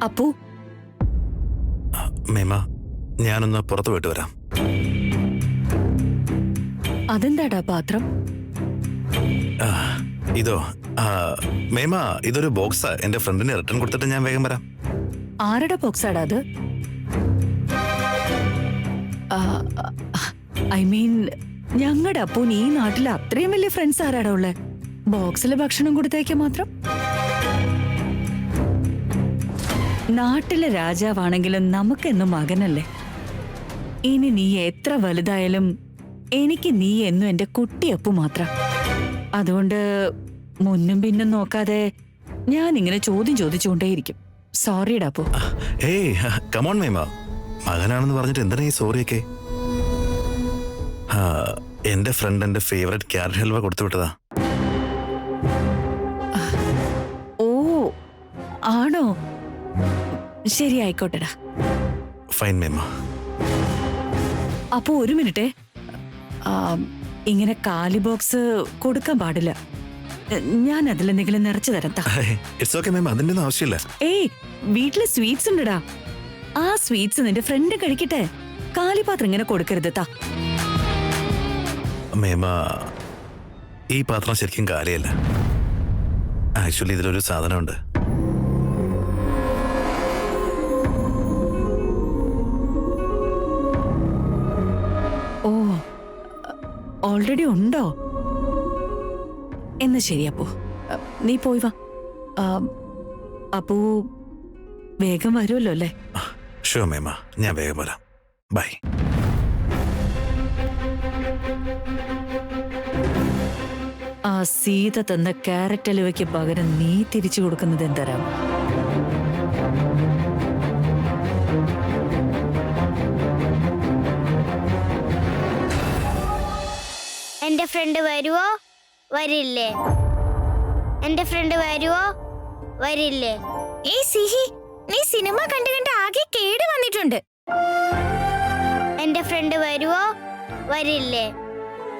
അപ്പു, മേമ, ഞാനൊന്ന് പുറത്തു പോയിട്ട് വരാം. അതെന്താടാ പാത്രം? ഇതോ മേമ, ഇതൊരു ബോക്സാ. എന്റെ ഫ്രണ്ടിന് റിട്ടേൺ കൊടുത്തിട്ട് ഞാൻ വേഗം വരാം. ആരുടെ ബോക്സാടാ അത്? ഐ മീൻ, ഞങ്ങളുടെ അപ്പൂന് ഈ നാട്ടിൽ അത്രയും വലിയ ഫ്രണ്ട്സ് ആരാടാ ഉള്ളേ? ബോക്സില് ഭക്ഷണം കൊടുത്തേക്ക് മാത്രം. നാട്ടിലെ രാജാവാണെങ്കിലും നമുക്കെന്നും മകനല്ലേ. ഇനി നീ എത്ര വലുതായാലും എനിക്ക് നീ എന്നും എന്റെ കുട്ടിയപ്പു മാത്രം. അതുകൊണ്ട് മുന്നും പിന്നും നോക്കാതെ ഞാൻ ഇങ്ങനെ ചോദ്യം ചോദിച്ചുകൊണ്ടേയിരിക്കും. സോറിടാ അപ്പു. ഏയ് കമോൺ മേമ, മകനാണെന്ന് പറഞ്ഞിട്ട് എന്തിനാ ഈ സോറിയൊക്കെ? എന്റെ ഫ്രണ്ട് എന്റെ ഫേവറേറ്റ് ക്യാരറ്റ് ഹൽവ കൊടുത്തു വിട്ടതാ. ഓ ആണോ? ശരി, ആയിക്കോട്ടെടാ. ഫൈൻ മേമ. അപ്പോ ഒരു മിനിറ്റേ, ഇങ്ങനെ കാലി ബോക്സ് കൊടുക്കാൻ പാടില്ല. ഞാൻ അതിലെന്തെങ്കിലും നിറച്ചു തരാം. ഇറ്റ്സ് ഓക്കേ മേമ, അതിന്റെ ഒന്നും ആവശ്യമില്ല. ഏയ്, വീട്ടില് സ്വീറ്റ്സ് ഉണ്ടടാ. ആ സ്വീറ്റ്സ് നിന്റെ ഫ്രണ്ട് കഴിക്കട്ടെ. കാലിപാത്രം ഇങ്ങനെ കൊടുക്കരുത്. താ മേമ, ഈ പാത്രം ശരിക്കും കാലിയല്ല. ആക്ച്വലി ഇതിലൊരു സാധനമുണ്ട്. ഓ, ഓൾറെഡി ഉണ്ടോ? എന്നാ ശരി അപ്പു, നീ പോയി വാ. അപ്പു വേഗം വരുമല്ലോ അല്ലേ? ഷുവർ മേമ, ഞാൻ വേഗം വരാം. ബൈ. ആ സീത തന്ന ക്യാരറ്റ് ഹൽവയ്ക്ക് പകരം നീ തിരിച്ചു കൊടുക്കുന്നത് എന്തരാം? എന്റെ ഫ്രണ്ട് വരുവോ വരില്ലേ? എന്റെ ഫ്രണ്ട് വരുവോ വരില്ലേ? ഏയ് സിഹി, നീ സിനിമ കണ്ട് കണ്ട് ആകെ കേട് വന്നിട്ടുണ്ട്. എന്റെ ഫ്രണ്ട് വരുവോ വരില്ലേ?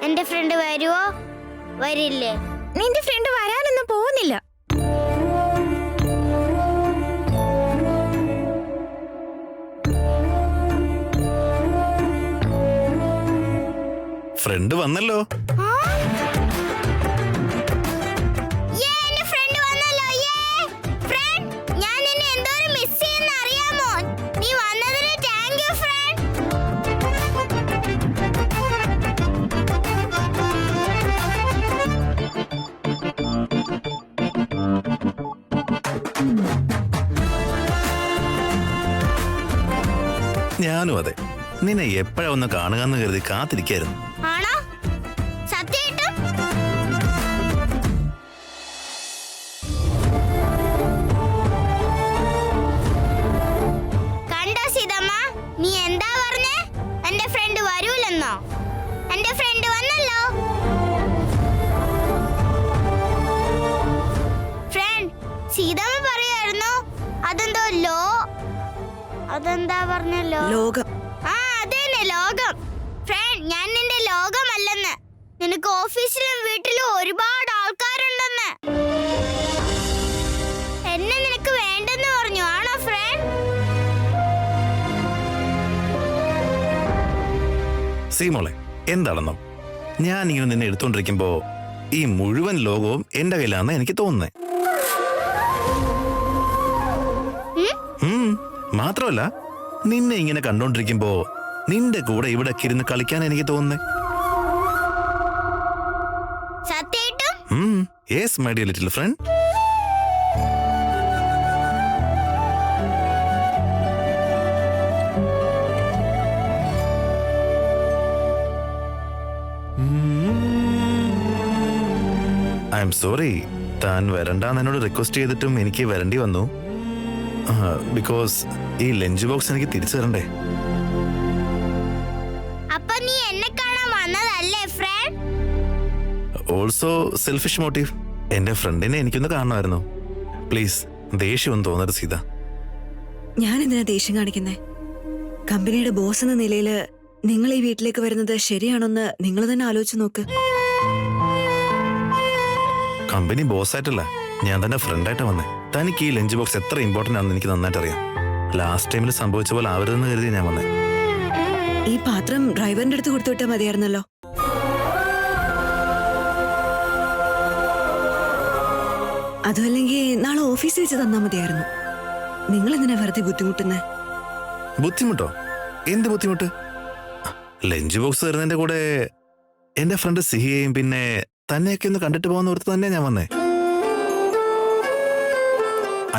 എന്റെ ഫ്രണ്ട് വരുവോ വരില്ലേ? നിന്റെ ഫ്രണ്ട് വരാനൊന്നും പോകുന്നില്ല. ഫ്രണ്ട് വന്നല്ലോ. ഞാനും അതെ, നിന്നെ എപ്പോഴാ ഒന്ന് കാണുകയെന്ന് കരുതി കാത്തിരിക്കായിരുന്നു. ആണോ? സത്യമായിട്ടും? കണ്ടോ സീതമ്മ, നീ എന്താ പറഞ്ഞേ? എന്റെ ഫ്രണ്ട് വരൂലെന്നോ? എന്റെ ഫ്രണ്ട് വന്നല്ലോ. ഫ്രണ്ട്, സീതമ്മ പറയായിരുന്നു അതെന്തോ അതെന്താ പറഞ്ഞല്ലോ? ലോകം. ആ അതന്നെ, ലോകം. ഫ്രണ്ട്, ഞാൻ നിന്റെ ലോകമല്ലെന്ന്. നിനക്ക് ഓഫീസിലും വീട്ടിലും ഒരുപാട് ആൾക്കാരുണ്ടെന്ന്. എന്നെ നിനക്ക് വേണ്ടെന്ന് പറഞ്ഞു. ആണോ ഫ്രണ്ട്? സീമോളെ, എന്താണെന്നോ, ഞാൻ ഇങ്ങനെ നിന്നെ എടുത്തോണ്ടിരിക്കുമ്പോ ഈ മുഴുവൻ ലോകവും എന്റെ കയ്യിലാണെന്ന് എനിക്ക് തോന്നുന്നേ. മാത്രമല്ല, നിന്നെ ഇങ്ങനെ കണ്ടോണ്ടിരിക്കുമ്പോ നിന്റെ കൂടെ ഇവിടെ ഇരുന്ന് കളിക്കാൻ എനിക്ക് തോന്നുന്നേ. സത്യമായിട്ടും? Yes my dear little friend. I am sorry, താൻ വരണ്ടാന്ന് എന്നോട് റിക്വസ്റ്റ് ചെയ്തിട്ടും എനിക്ക് വരേണ്ടി വന്നു. ബിക്കോസ് ഈ ലഞ്ച് ബോക്സ് എനിക്ക് തിരിച്ചു തരണ്ടേ. അപ്പൊ നീ എന്നെ കാണാൻ വന്നതല്ലേ ഫ്രണ്ട്? Also selfish motive. എന്റെ ഫ്രണ്ടിനെ എനിക്കൊന്ന് കാണണമായിരുന്നു. പ്ലീസ്, ദേഷ്യമൊന്നും തോന്നരുത് സീത. ഞാൻ എന്തിനാ ദേഷ്യം കാണിക്കുന്നേ? കമ്പനിയുടെ ബോസ് എന്ന നിലയില് നിങ്ങൾ ഈ വീട്ടിലേക്ക് വരുന്നത് ശരിയാണോന്ന് നിങ്ങൾ തന്നെ ആലോചിച്ച് നോക്ക്. കമ്പനി ബോസ് ആയിട്ടല്ല, ഞാൻ തന്നെ ഫ്രണ്ടായിട്ട് വന്നേ. തനിക്ക് ഈ ലഞ്ച് ബോക്സ് എത്ര ഇമ്പോർട്ടൻ്റ് ആണെന്ന് എനിക്ക് നന്നായിട്ട് അറിയാം. ലാസ്റ്റ് ടൈമിൽ സംഭവിച്ച പോലെ ആവരുതെന്ന് കരുതി ഞാൻ വന്നേ. ഈ പാത്രം ഡ്രൈവറിന്റെ അടുത്ത് കൊടുത്തു വിട്ടാൽ മതിയായിരുന്നല്ലോ. അതുമല്ലെങ്കിൽ നാളെ ഓഫീസിൽ വെച്ച് തന്നാ മതിയായിരുന്നു. നിങ്ങൾ എന്തിനാ വെറുതെ ബുദ്ധിമുട്ടുന്നേ? ബുദ്ധിമുട്ടോ? എന്ത് ബുദ്ധിമുട്ട്? ലഞ്ച് ബോക്സ് തരുന്നതിന്റെ കൂടെ എന്റെ ഫ്രണ്ട് സിഹിയെയും പിന്നെ തന്നെയൊക്കെ ഒന്ന് കണ്ടിട്ട് പോകാൻ ഓർത്ത് തന്നെ ഞാൻ വന്നേ.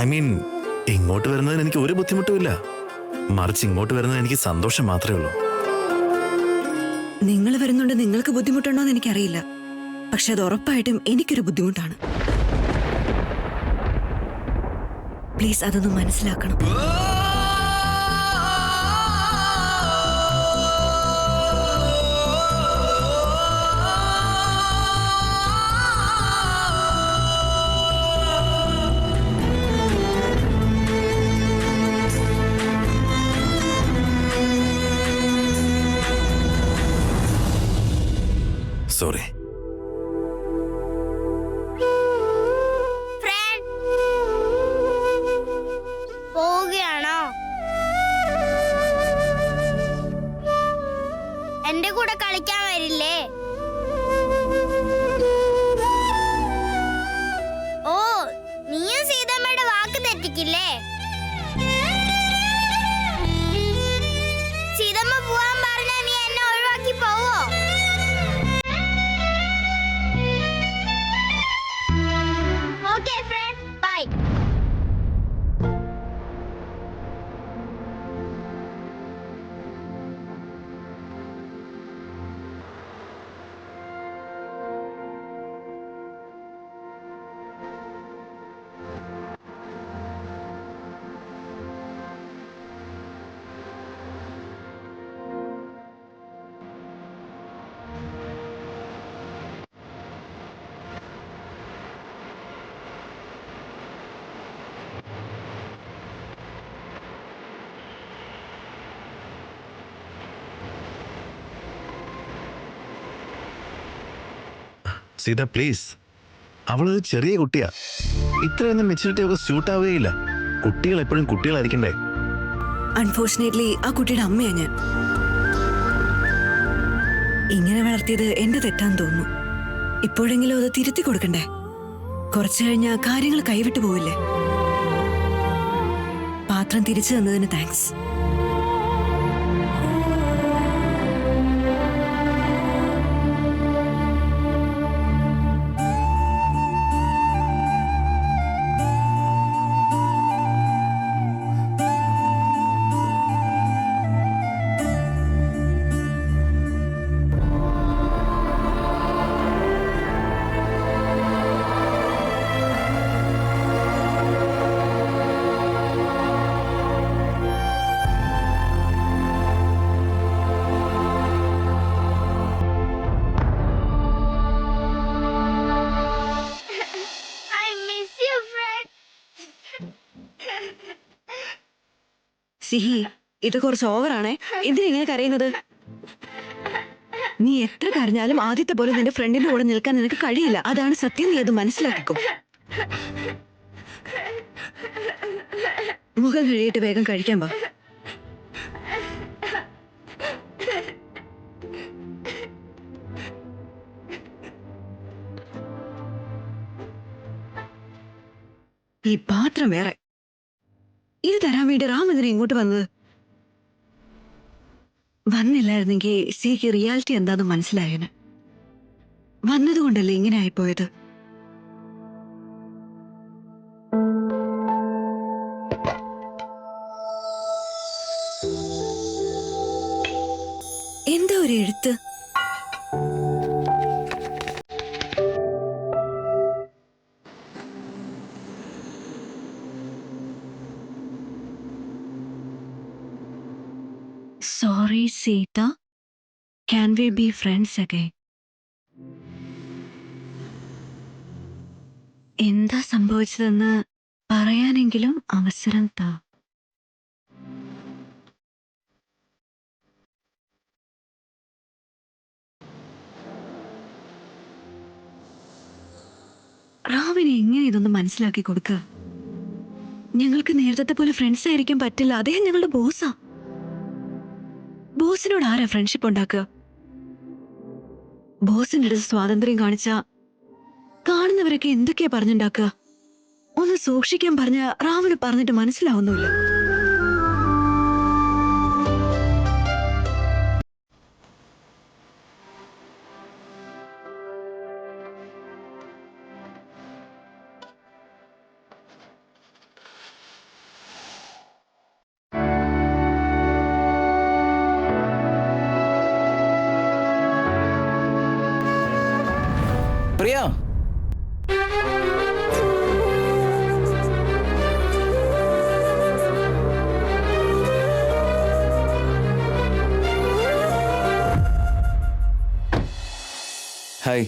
ഐ മീൻ, ഇങ്ങോട്ട് വരുന്നതിന് എനിക്ക് ഒരു ബുദ്ധിമുട്ടുമില്ല. മറിച്ച് ഇങ്ങോട്ട് വരുന്നതിന് എനിക്ക് സന്തോഷം മാത്രമേ ഉള്ളൂ. നിങ്ങൾ വരുന്നുണ്ട് നിങ്ങൾക്ക് ബുദ്ധിമുട്ടുണ്ടോ എന്ന് എനിക്കറിയില്ല. പക്ഷെ അത് ഉറപ്പായിട്ടും എനിക്കൊരു ബുദ്ധിമുട്ടാണ്. പ്ലീസ് അതൊന്ന് മനസ്സിലാക്കണം. സോറി. ഫ്രണ്ട് പോവുകയാണോ? എന്റെ കൂടെ കളിക്കാൻ വരില്ലേ? ഓ, നീയും സീതമ്മയുടെ വാക്ക് തെറ്റിക്കില്ലേ? സീതമ്മ പോവാൻ പറഞ്ഞാ നീ എന്നെ ഒഴിവാക്കി പോവോ? Okay friend, bye. Sita please, അവളൊരു ചെറിയ കുട്ടിയാ. ഇത്രയൊന്നും മെച്യൂരിറ്റി ഒക്കെ സ്യൂട്ട് ആവുകയില്ല. കുട്ടികൾ എപ്പോഴും കുട്ടികളായിരിക്കണ്ടേ? അൺഫോർച്ചുനേറ്റ്ലി ആ കുട്ടിയുടെ അമ്മയാ ഞാൻ. ഇങ്ങനെ വളർത്തിയത് എന്റെ തെറ്റാന്ന് തോന്നുന്നു. ഇപ്പോഴെങ്കിലും അത് തിരുത്തി കൊടുക്കണ്ടേ? കുറച്ചു കഴിഞ്ഞാൽ കാര്യങ്ങൾ കൈവിട്ടു പോവില്ലേ? പാത്രം തിരിച്ചു തന്നതിന് താങ്ക്സ്. സിഹി, ഇത് കുറച്ച് ഓവറാണേ. എന്തിനെങ്ങനെ കരയുന്നത്? നീ എത്ര കരഞ്ഞാലും ആദ്യത്തെ പോലെ നിന്റെ ഫ്രണ്ടിന്റെ കൂടെ നിൽക്കാൻ നിനക്ക് കഴിയില്ല. അതാണ് സത്യം. നീ അത് മനസ്സിലാക്കിക്കോ. മുഖം കഴിയിട്ട് വേഗം കഴിക്കാൻ പാ. ഈ പാത്രം വേറെ. ഇത് തരാൻ വേണ്ടി റാം ഇതിനെ ഇങ്ങോട്ട് വന്നത്. വന്നില്ലായിരുന്നെങ്കിൽ സിക്ക് റിയാലിറ്റി എന്താന്ന് മനസ്സിലായേന്. വന്നതുകൊണ്ടല്ലേ ഇങ്ങനെ ആയിപ്പോയത്. എന്താ ഒരു എഴുത്ത്? Sorry, Sita. Can we be friends again? എന്താ സംഭവിച്ചതെന്ന് പറയാനെങ്കിലും അവസരം താ. റാവിനെ എങ്ങനെ ഇതൊന്ന് മനസ്സിലാക്കി കൊടുക്കുക? ഞങ്ങൾക്ക് നേരത്തെ പോലെ ഫ്രണ്ട്സ് ആയിരിക്കാൻ പറ്റില്ല. അദ്ദേഹം ഞങ്ങളുടെ ബോസാ. ബോസിനോട് ആരാ ഫ്രണ്ട്ഷിപ്പ് ഉണ്ടാക്കുക? ബോസിന്റെ അടുത്ത് സ്വാതന്ത്ര്യം കാണിച്ച കാണുന്നവരൊക്കെ എന്തൊക്കെയാ പറഞ്ഞുണ്ടാക്കുക? ഒന്ന് സൂക്ഷിക്കാൻ പറഞ്ഞ റാമിന് പറഞ്ഞിട്ട് മനസ്സിലാവുന്നില്ല. പ്രിയ, ഹായ്,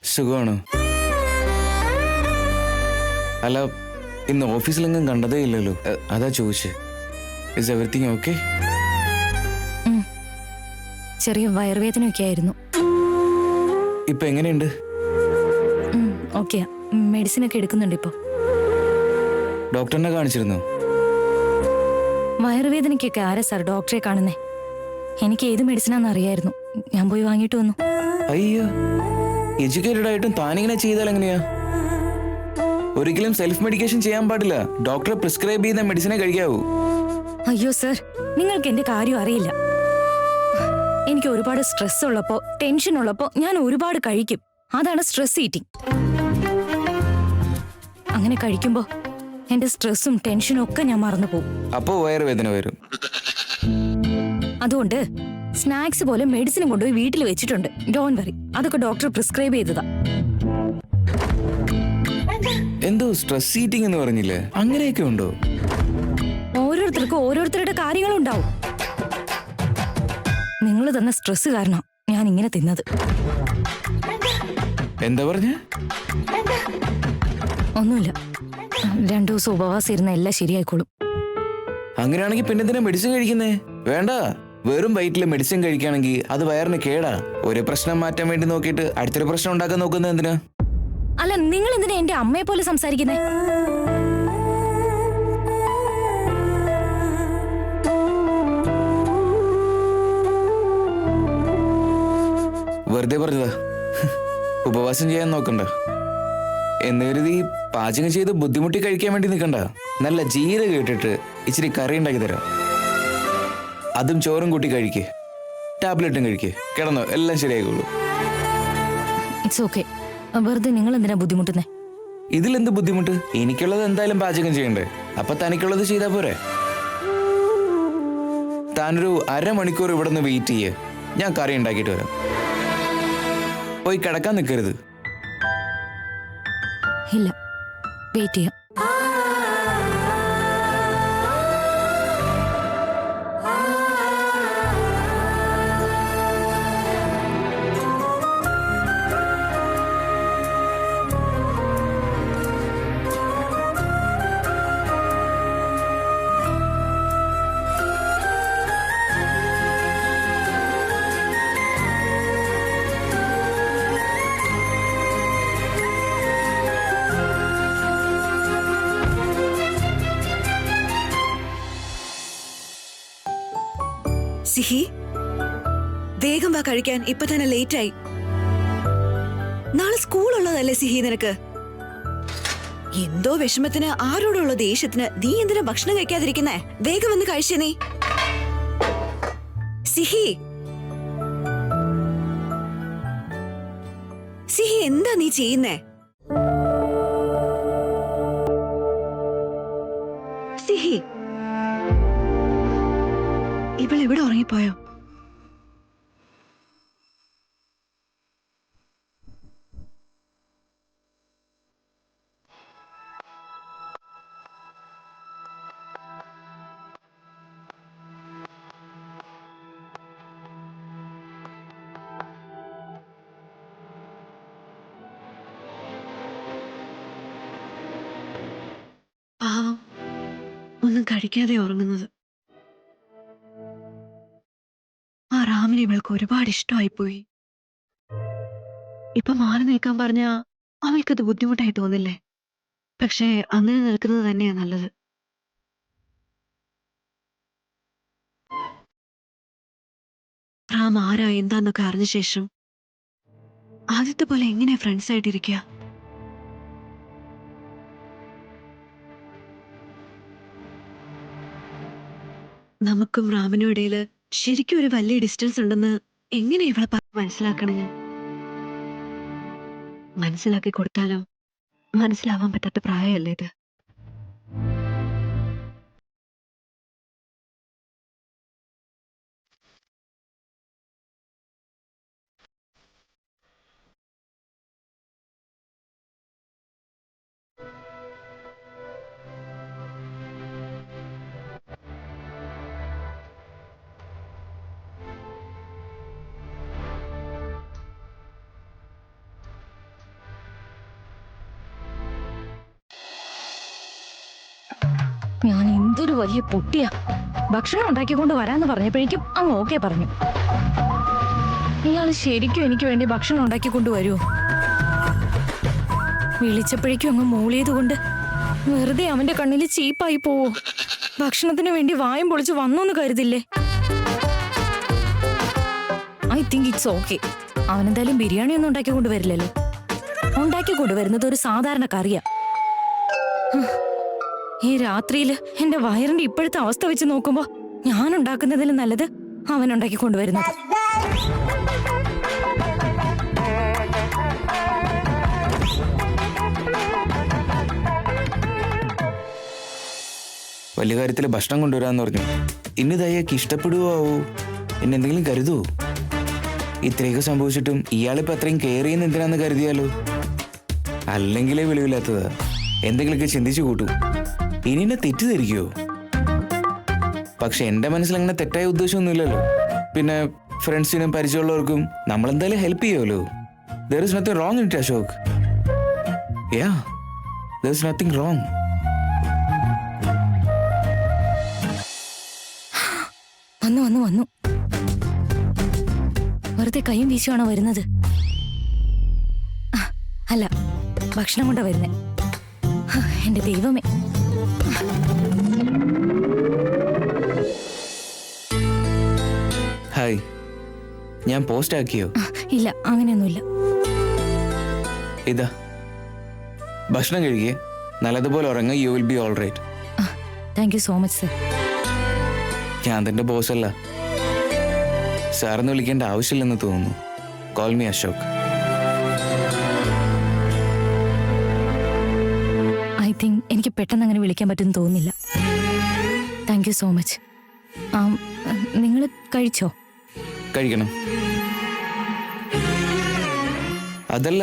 സുഖമാണ്. അല്ല, ഇന്ന് ഓഫീസിലെങ്ങും കണ്ടതേ ഇല്ലല്ലോ, അതാ ചോദിച്ചേ. Is everything okay? ചെറിയ വയറുവേദനയൊക്കെ ആയിരുന്നു. ഇപ്പൊ എങ്ങനെയുണ്ട്? ഓക്കെയാ, മെഡിസിൻ ഒക്കെ എടുക്കുന്നുണ്ട് ഇപ്പൊ. ഡോക്ടറിനെ കാണിച്ചിരുന്നോ? വയറുവേദനയ്ക്കൊക്കെ ആരാ സാർ ഡോക്ടറെ കാണുന്നേ? എനിക്ക് ഏത് മെഡിസിനാന്ന് അറിയായിരുന്നു. ഞാൻ പോയി വാങ്ങിയിട്ട് വന്നു. അയ്യോ, എഡ്യൂക്കേറ്റഡ് ആയിട്ടും താനിങ്ങനെ ചെയ്താൽ എങ്ങനെയാ? ഒരിക്കലും സെൽഫ് മെഡിക്കേഷൻ ചെയ്യാൻ പാടില്ല. ഡോക്ടറെ പ്രിസ്ക്രൈബ് ചെയ്യുന്ന മെഡിസിനെ കഴിക്കാവൂ. അയ്യോ സർ, നിങ്ങൾക്ക് എന്റെ കാര്യം അറിയില്ല. എനിക്ക് ഒരുപാട് സ്ട്രെസ് ഉള്ളപ്പോ, ടെൻഷൻ ഉള്ളപ്പോ ഞാൻ ഒരുപാട് കഴിക്കും. അതാണ് സ്ട്രെസ് ഈറ്റിംഗ്. അങ്ങനെ കഴിക്കുമ്പോ എന്റെ സ്ട്രെസ്സും ടെൻഷനും ഒക്കെ ഞാൻ മറന്നു പോകും. അപ്പോ വയറുവേദന വരും. അതുകൊണ്ട് സ്നാക്സ് പോലെ മെഡിസിനും കൊണ്ടുപോയി വീട്ടിൽ വെച്ചിട്ടുണ്ട്. ഡോൺ വറി, അതൊക്കെ ഡോക്ടർ പ്രിസ്ക്രൈബ് ചെയ്തതാ. എന്തോ സ്ട്രെസ് ഈറ്റിംഗ് എന്ന് പറഞ്ഞില്ലേ? അങ്ങനെയൊക്കെ ഉണ്ടോ? ഓരോരുത്തർക്കും ഓരോരുത്തരുടെ കാര്യങ്ങളുണ്ടാവും. നിങ്ങൾ തന്ന സ്ട്രെസ് കാരണം ഞാൻ ഇങ്ങനെ തിന്നത്. എന്താ പറഞ്ഞ? ഒന്നുമില്ല, 2 ദിവസം ഉപവാസം ഇരുന്ന എല്ലാം ശരിയായിക്കോളും. അങ്ങനെയാണെങ്കിൽ പിന്നെ എന്തിനാ മെഡിസിൻ കഴിക്കുന്നേ? വേണ്ട, വെറും വയറ്റില് മെഡിസിൻ കഴിക്കുകയാണെങ്കിൽ അത് വയറിന് കേടാ. ഒരു പ്രശ്നം മാറ്റാൻ വേണ്ടി നോക്കിയിട്ട് അടുത്തൊരു പ്രശ്നം ഉണ്ടാക്കാൻ നോക്കുന്നത് എന്തിനാ? അല്ല, നിങ്ങൾ എന്തിനാ എന്റെ അമ്മയെ പോലെ സംസാരിക്കുന്നേ? വെറുതെ പറഞ്ഞതാ. ഉപവാസം ചെയ്യാൻ നോക്കണ്ട എന്ന് കരുതി പാചകം ചെയ്ത് ബുദ്ധിമുട്ടി കഴിക്കാൻ വേണ്ടി നിൽക്കണ്ട. നല്ല ജീരകം ഇട്ടിട്ട് ഇച്ചിരി കറി ഉണ്ടാക്കി തരാം. അതും ചോറും കൂട്ടി കഴിക്കേ, ടാബ്ലറ്റും കഴിക്കേ, കിടന്നോ, എല്ലാം ശരിയായിക്കോളൂ. It's okay. വെറുതെ നിങ്ങൾ എന്തിനാ ബുദ്ധിമുട്ടുന്നേ? ഇതിലെന്ത് ബുദ്ധിമുട്ട്? എനിക്കുള്ളത് എന്തായാലും പാചകം ചെയ്യണ്ടേ, അപ്പൊ തനിക്കുള്ളത് ചെയ്താ പോരെ? താനൊരു അരമണിക്കൂർ ഇവിടെ നിന്ന് വെയിറ്റ് ചെയ്യേ, ഞാൻ കറി ഉണ്ടാക്കിയിട്ട് വരാം. പോയി കിടക്കാൻ നിൽക്കരുത്. ഇല്ല, വെയിറ്റ് ചെയ്യാം. സിഹി, വേഗം വാ കഴിക്കാൻ. ഇപ്പൊ തന്നെ ലേറ്റായി. നാളെ സ്കൂളുള്ളതല്ലേ സിഹി നിനക്ക്? എന്തോ വിഷമത്തിന്, ആരോടുള്ള ദേഷ്യത്തിന് നീ എന്തിനാ ഭക്ഷണം കഴിക്കാതിരിക്കുന്നേ? വേഗം വന്ന് കഴിച്ചേ നീ. സിഹി, സിഹി, എന്താ നീ ചെയ്യുന്നേ? സിഹി, ഇവൾ എവിടെ ഉറങ്ങിപ്പോയോ? പാവം, ഒന്നും കഴിക്കാതെ ഉറങ്ങുന്നത്. ആ റാമിനെ ഇവൾക്ക് ഒരുപാട് ഇഷ്ടമായി പോയി. ഇപ്പൊ മാറി നിൽക്കാൻ പറഞ്ഞ അവൾക്കത് ബുദ്ധിമുട്ടായി തോന്നില്ലേ? പക്ഷേ അങ്ങനെ നിൽക്കുന്നത് തന്നെയാ നല്ലത്. റാം ആരാ എന്താന്നൊക്കെ അറിഞ്ഞ ശേഷം ആദ്യത്തെ പോലെ എങ്ങനെയാ ഫ്രണ്ട്സ് ആയിട്ടിരിക്കുക? നമുക്കും റാമിനും ഇടയില് ശരിക്കും ഒരു വലിയ ഡിസ്റ്റൻസ് ഉണ്ടെന്ന് എങ്ങനെ ഇവളെ മനസ്സിലാക്കണം ഞാൻ? മനസ്സിലാക്കി കൊടുത്താലോ? മനസ്സിലാവാൻ പറ്റാത്ത പ്രായമല്ലേ ഇത്? ഞാൻ എന്തൊരു വലിയ പൊട്ടിയാ. ഭക്ഷണം ഉണ്ടാക്കിക്കൊണ്ട് വരാന്ന് പറഞ്ഞപ്പോഴേക്കും അങ്ങ് ഓക്കെ പറഞ്ഞു. ഇയാള് ശരിക്കും എനിക്ക് വേണ്ടി ഭക്ഷണം ഉണ്ടാക്കിക്കൊണ്ട് വരുമോ? വിളിച്ചപ്പോഴേക്കും അങ്ങ് മൂളിയത് കൊണ്ട് വെറുതെ അവന്റെ കണ്ണിൽ ചീപ്പായി പോവോ? ഭക്ഷണത്തിന് വേണ്ടി വായും പൊളിച്ച് വന്നോന്ന് കരുതില്ലേ? I think it's okay. അവനെന്തായാലും ബിരിയാണി ഒന്നും ഉണ്ടാക്കിക്കൊണ്ട് വരില്ലല്ലോ. ഉണ്ടാക്കിക്കൊണ്ട് വരുന്നത് ഒരു സാധാരണ കറിയാ. ഈ രാത്രിയില് എന്റെ വയറിന്റെ ഇപ്പോഴത്തെ അവസ്ഥ വെച്ച് നോക്കുമ്പോ ഞാൻ ഉണ്ടാക്കുന്നതിൽ നല്ലത് അവൻ ഉണ്ടാക്കിക്കൊണ്ടുവരുന്നത്. വലിയ കാര്യത്തിൽ ഭക്ഷണം കൊണ്ടുവരാന്ന് പറഞ്ഞു. ഇനി ദയ്യക്ക് ഇഷ്ടപ്പെടുവോ ആവോ? എന്നെ എന്തെങ്കിലും കരുതുവോ? ഇത്രയൊക്കെ സംഭവിച്ചിട്ടും ഇയാളിപ്പോ അത്രയും കെയർ ചെയ്യുന്ന എന്തിനാന്ന് കരുതിയാലോ? അല്ലെങ്കിലേ വെളിവില്ലാത്തതാ. എന്തെങ്കിലുമൊക്കെ ചിന്തിച്ചു കൂട്ടും. ഇനി എന്നെ തെറ്റിദ്ധരിക്കുവോ? പക്ഷെ എന്റെ മനസ്സിൽ അങ്ങനെ തെറ്റായ ഉദ്ദേശമൊന്നുമില്ലല്ലോ. പിന്നെ ഫ്രണ്ട്സിനും പരിചയമുള്ളവർക്കും നമ്മളെന്തായാലും ഹെൽപ്പ് ചെയ്യുമല്ലോ. There is nothing wrong in it, Ashok. Yeah, there is nothing wrong. വന്നു വന്നു വന്നു. വെറുതെ കൈയും വീശുവാണോ വരുന്നത്? അല്ല, ഭക്ഷണം കൊണ്ടാ വരുന്നേ. എന്റെ ദൈവമേ. ഹായ്, ഞാൻ പോസ്റ്റ് ആക്കിയോ? ഇല്ല, അങ്ങനെയൊന്നുമില്ല. ഇതാ ഭക്ഷണം കഴിക്കേ, നല്ലതുപോലെ ഉറങ്ങ. You will be all right. Thank you so much sir. ഞാൻ തന്റെ ബോസ് അല്ല. സാറിന് വിളിക്കേണ്ട ആവശ്യമില്ലെന്ന് തോന്നുന്നു. Call me Ashok. I think എനിക്ക് പെട്ടെന്ന് അങ്ങനെ വിളിക്കാൻ പറ്റുമെന്ന് തോന്നുന്നില്ല. Thank you so much. നിങ്ങൾ കഴിച്ചോ? കഴിക്കണം. അതല്ല,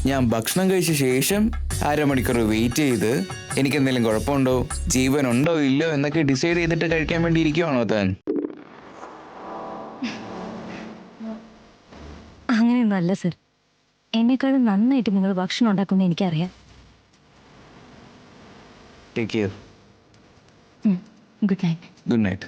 ഞാൻ ഭക്ഷണം കഴിച്ച ശേഷം അരമണിക്കൂർ വെയിറ്റ് ചെയ്ത് എനിക്ക് എന്തെങ്കിലും കുഴപ്പമുണ്ടോ, ജീവനുണ്ടോ ഇല്ലോ എന്നൊക്കെ ഡിസൈഡ് ചെയ്തിട്ട് കഴിക്കാൻ വേണ്ടി ഇരിക്കുവാണോ താൻ? അങ്ങനെയൊന്നും അല്ല സർ. എന്നെക്കാളും നന്നായിട്ട് നിങ്ങൾ ഭക്ഷണം ഉണ്ടാക്കുന്നത് എനിക്കറിയാം. Take care. Good night. Good night.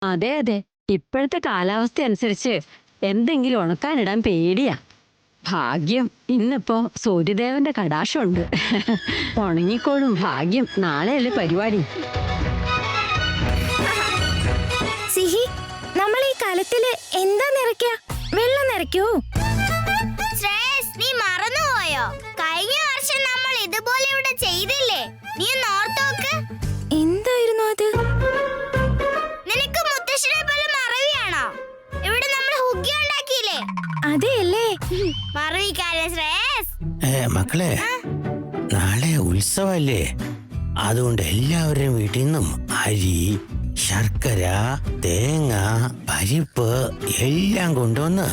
അതെ അതെ, ഇപ്പോഴത്തെ കാലാവസ്ഥ അനുസരിച്ച് എന്തെങ്കിലും ഉണക്കാനിടാൻ പേടിയാ. ഭാഗ്യം ഇന്നിപ്പോ സൂര്യദേവന്റെ കടാക്ഷമുണ്ട്. ഉണങ്ങിക്കോളും. ഭാഗ്യം, നാളെയല്ലേ പരിപാടി. സിഹി, നമ്മൾ ഈ കലത്തില് എന്താ നിറയ്ക്ക? വെള്ളം നിറയ്ക്കൂ. ശ്രേയസ്, നീ മറന്നുപോയോ? കഴിഞ്ഞ മക്കളെ നാളെ ഉത്സവല്ലേ, അതുകൊണ്ട് എല്ലാവരുടെയും വീട്ടിൽ നിന്നും അരി, ശർക്കര, തേങ്ങ, പരിപ്പ് എല്ലാം കൊണ്ടുവന്ന്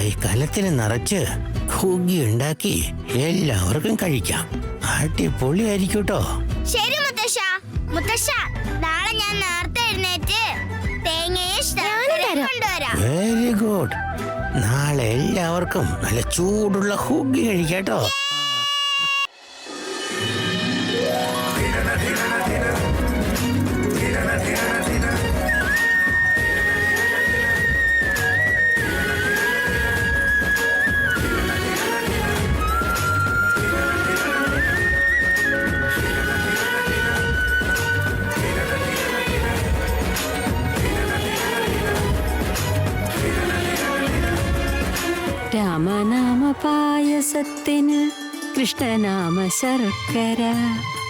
ഈ കലത്തിൽ നിറച്ച് ഹുഗി ഉണ്ടാക്കി എല്ലാവർക്കും കഴിക്കാം. അടിപൊളിയായിരിക്കും കേട്ടോ. ശരി മുത്തശ്ശ. മുത്തശ്ശ, നാളെ ഞാൻ നേരത്തെ എഴുന്നേറ്റ് തേങ്ങയും ശർക്കരയും കൊണ്ടുവരാം. Very good. നാളെ എല്ലാവർക്കും നല്ല ചൂടുള്ള ഹുഗി കഴിക്കാട്ടോ. രാമനാമ പായസത്തിന് കൃഷ്ണനാമ ശർക്കര,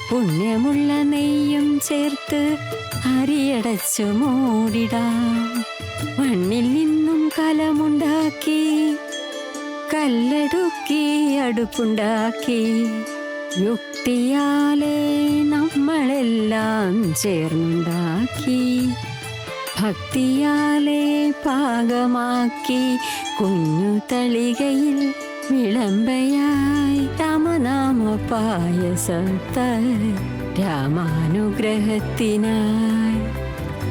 പുണ്യമുള്ള നെയ്യും ചേർത്ത് അരിയടച്ചു മൂടിടാം. മണ്ണിൽ നിന്നും കലമുണ്ടാക്കി കല്ലടുക്കി അടുപ്പുണ്ടാക്കി യുക്തിയാലേ നമ്മളെല്ലാം ചേർന്നുണ്ടാക്കി ഭക്തിയാലേ പാകമാക്കി കുഞ്ഞു തളികയിൽ വിളമ്പയായി രാമനാമ പായസത്തായി രാമാനുഗ്രഹത്തിനായി.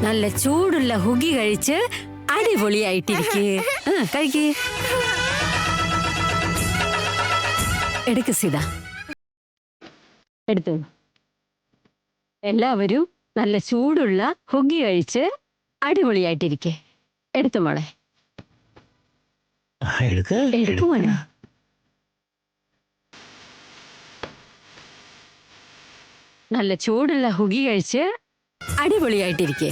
നല്ല ചൂടുള്ള ഹുഗി കഴിച്ച് അടിപൊളിയായിട്ടിരിക്കേ. കഴിക്കേ. എടുക്ക് സീത, എടുത്തു. എല്ലാവരും നല്ല ചൂടുള്ള ഹുഗി കഴിച്ച് അടിപൊളിയായിട്ടിരിക്കേ. എടുത്തു മോളെ, എടുക്കു മോനെ. നല്ല ചൂടുള്ള ഹുഗി കഴിച്ച് അടിപൊളിയായിട്ടിരിക്കേ.